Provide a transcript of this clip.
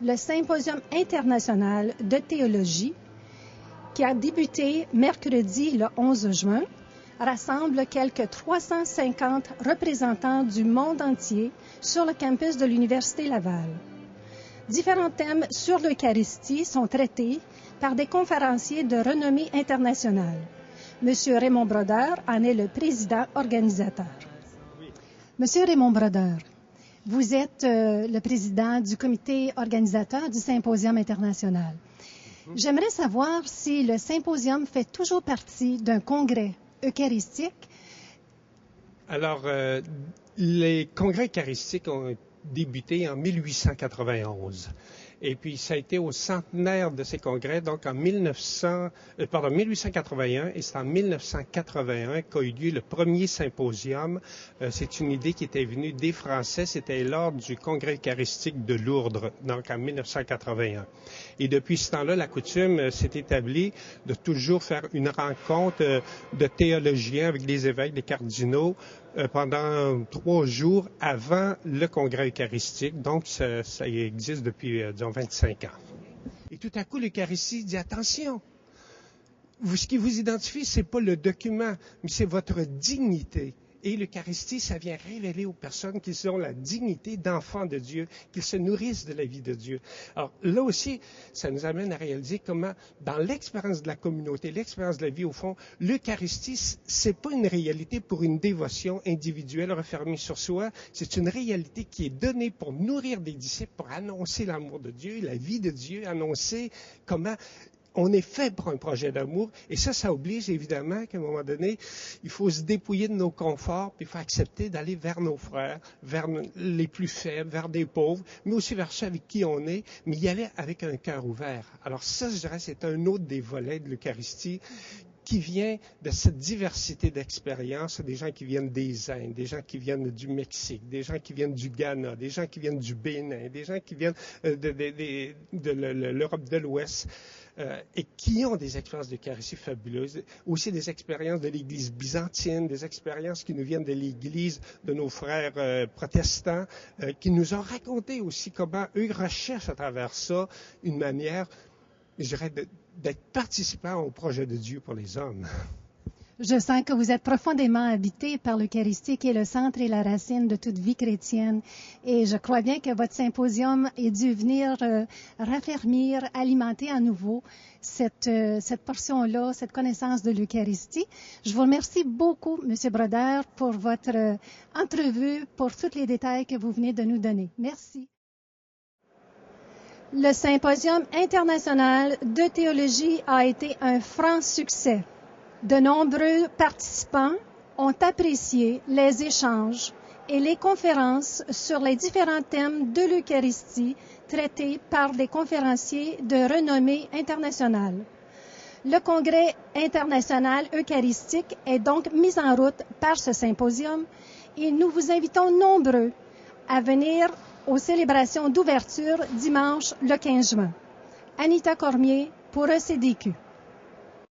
le Symposium international de théologie, qui a débuté mercredi le 11 juin, rassemble quelques 350 représentants du monde entier sur le campus de l'Université Laval. Différents thèmes sur l'Eucharistie sont traités par des conférenciers de renommée internationale. Monsieur Raymond Brodeur en est le président organisateur. Monsieur Raymond Brodeur, vous êtes le président du comité organisateur du Symposium international. J'aimerais savoir si le Symposium fait toujours partie d'un congrès eucharistique. Alors, les congrès eucharistiques ont débuté en 1891. Et puis, ça a été au centenaire de ces congrès, donc en 1881, et c'est en 1981 qu'a eu lieu le premier symposium. C'est une idée qui était venue des Français, c'était lors du congrès eucharistique de Lourdes, donc en 1981. Et depuis ce temps-là, la coutume s'est établie de toujours faire une rencontre de théologiens avec des évêques, des cardinaux, pendant 3 jours avant le congrès eucharistique. Donc, ça existe depuis, disons, 25 ans. Et tout à coup, l'Eucharistie dit, attention, ce qui vous identifie, c'est pas le document, mais c'est votre dignité. Et l'Eucharistie, ça vient révéler aux personnes qu'ils ont la dignité d'enfants de Dieu, qu'ils se nourrissent de la vie de Dieu. Alors là aussi, ça nous amène à réaliser comment, dans l'expérience de la communauté, l'expérience de la vie, au fond, l'Eucharistie, c'est pas une réalité pour une dévotion individuelle refermée sur soi, c'est une réalité qui est donnée pour nourrir des disciples, pour annoncer l'amour de Dieu, la vie de Dieu, annoncer comment on est fait pour un projet d'amour, et ça oblige évidemment qu'à un moment donné, il faut se dépouiller de nos conforts, puis il faut accepter d'aller vers nos frères, vers les plus faibles, vers des pauvres, mais aussi vers ceux avec qui on est, mais y aller avec un cœur ouvert. Alors ça, je dirais, c'est un autre des volets de l'Eucharistie qui vient de cette diversité d'expériences, des gens qui viennent des Indes, des gens qui viennent du Mexique, des gens qui viennent du Ghana, des gens qui viennent du Bénin, des gens qui viennent de l'Europe de l'Ouest, et qui ont des expériences d'Eucharistie fabuleuses, aussi des expériences de l'Église byzantine, des expériences qui nous viennent de l'Église de nos frères protestants, qui nous ont raconté aussi comment eux recherchent à travers ça une manière, je dirais, d'être participants au projet de Dieu pour les hommes. Je sens que vous êtes profondément habité par l'Eucharistie qui est le centre et la racine de toute vie chrétienne. Et je crois bien que votre symposium est dû venir raffermir, alimenter à nouveau cette portion-là, cette connaissance de l'Eucharistie. Je vous remercie beaucoup, M. Brodeur, pour votre entrevue, pour tous les détails que vous venez de nous donner. Merci. Le Symposium international de théologie a été un franc succès. De nombreux participants ont apprécié les échanges et les conférences sur les différents thèmes de l'Eucharistie traités par des conférenciers de renommée internationale. Le Congrès international eucharistique est donc mis en route par ce symposium et nous vous invitons nombreux à venir aux célébrations d'ouverture dimanche le 15 juin. Anita Cormier pour ECDQ.